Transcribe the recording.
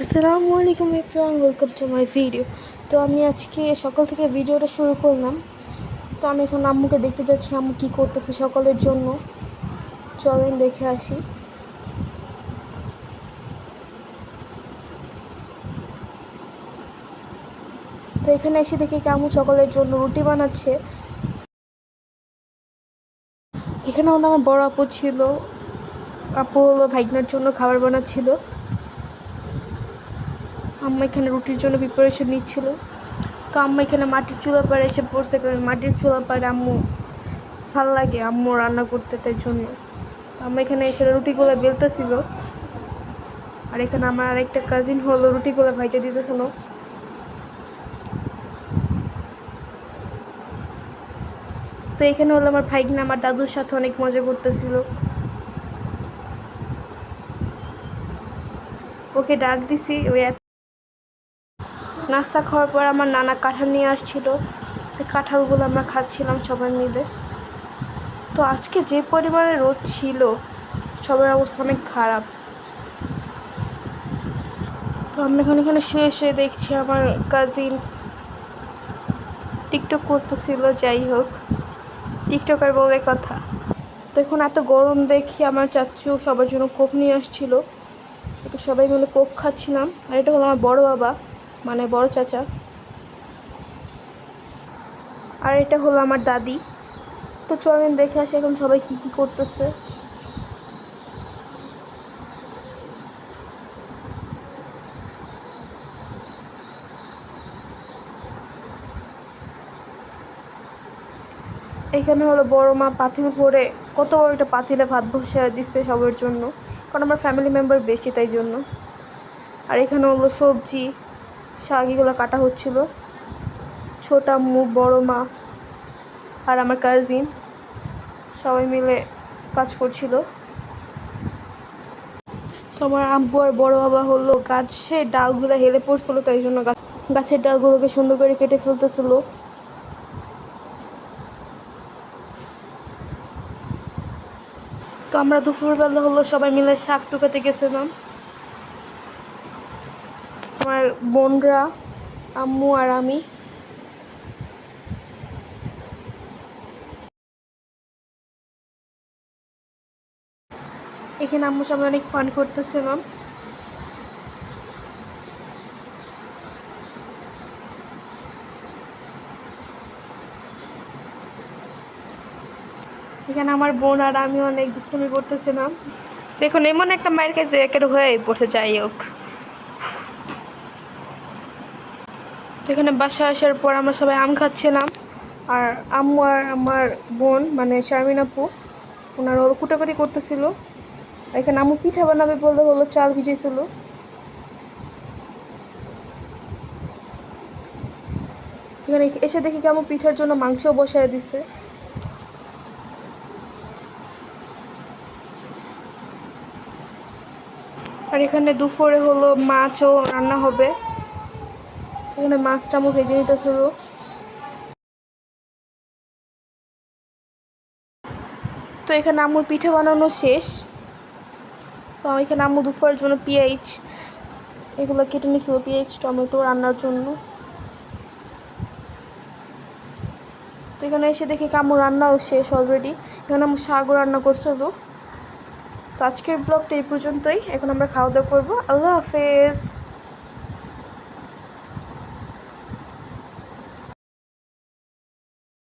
আসসালামু আলাইকুম everyone, welcome to my video. তো আমি আজকে সকাল থেকে ভিডিওটা শুরু করলাম। তো আমি এখন আম্মুকে দেখতে যাচ্ছি, আম্মু কী করতেছে সকালের জন্য। চলেন দেখে আসি। তো এখানে এসে দেখি কি আম্মু সকালের জন্য রুটি বানাচ্ছে। এখানে হলো আমার বড় আপু ছিল, আপু হলো ভাইগনার জন্য খাবার বানাচ্ছিল। আম্মু এখানে রুটির জন্য প্রিপারেশন নিচ্ছিল। তো আম্মু এখানে মাটির চুলা পাড়ে এসে পড়ছে, কারণ মাটির চুলা পাড়ে আম্মু ভালো লাগে আম্মু রান্না করতে, তাই জন্য। তো আম্মু এখানে এসে রুটিগুলো বেলতেছিল, আর এখানে আমার আরেকটা কাজিন হলো রুটিগুলো ভাইজা দিতেছিল। তো এখানে হলো আমার ভাইগনা আমার দাদুর সাথে অনেক মজা করতেছিল। ওকে ডাক দিছি। নাস্তা খাওয়ার পর আমার নানা কাঁঠাল নিয়ে আসছিল, ওই কাঁঠালগুলো আমরা খাচ্ছিলাম সবাই মিলে। তো আজকে যে পরিমাণে রোদ ছিল, সবার অবস্থা অনেক খারাপ। তো আমরা এখানে শুয়ে শুয়ে দেখছি আমার কাজিন টিকটক করতেছিল। যাই হোক, টিকটকার বউয়ের কথা। তো এখন এত গরম দেখি আমার চাচু সবার জন্য কোক নিয়ে আসছিল, সবাই মিলে কোক খাচ্ছিলাম। আর এটা হলো আমার বড় বাবা, মানে বড় চাচা। আর এটা হলো আমার দাদি। তো চলেন দেখে আসি এখন সবাই কি কি করতেছে। এখানে হলো বড় মা পাতিল ভরে, কত বড় একটা পাতিলে ভাত বসিয়ে দিচ্ছে সবার জন্য, কারণ আমার ফ্যামিলি মেম্বার বেশি, তাই জন্য। আর এখানে হলো সবজি শাক এগুলো কাটা হচ্ছিল। ছোট আম্মু, বড় মা আর আমার কাজিন সবাই মিলে কাজ করছিল। তো আমার আব্বু আর বড় বাবা হলো গাছের ডালগুলো হেলে পড়ছিল, তাই জন্য গাছের ডালগুলোকে সুন্দর করে কেটে ফেলতেছিল। তো আমরা দুপুরবেলা হলো সবাই মিলে শাক টুকাতে গেছিলাম, আমার বোনরা, আম্মু আর আমি। এখানে আম্মুর সামনে অনেক ফান করতেছিলাম। এখানে আমার বোন আর আমি অনেক দুষ্টুমি করতেছিলাম। দেখুন এমন একটা মায়ের কাছে একের হয়ে পড়ে, যাই হোক। তো এখানে বাসা আসার পর আমরা সবাই আম খাচ্ছিলাম, আর আম্মু আর আমার বোন মানে শারমিন আপু ওনারা হলো কুটাকুটি করতেছিল। এখানে আম্মু পিঠা বানাবে বলতে হলো চাল ভিজেছিল। এখানে এসে দেখি কি আম্মু পিঠার জন্য মাংসও বসায় দিছে। আর এখানে দুপুরে হলো মাছও রান্না হবে। এখানে মাছটা আম্মু ভেজে নিতেছিল। তো এখানে আম্মুর পিঠা বানানো শেষ। তো এখানে আম্মু দুপুরের জন্য পেঁয়াজ এগুলো কেটে নিয়েছিল, পেঁয়াজ টমেটো রান্নার জন্য। তো এখানে এসে দেখি আম্মুর রান্নাও শেষ অলরেডি। এখানে আম্মু শাকও রান্না করছিল। তো আজকের ব্লগটা এই পর্যন্তই। এখন আমরা খাওয়া দাওয়া করবো। আল্লাহ হাফেজ।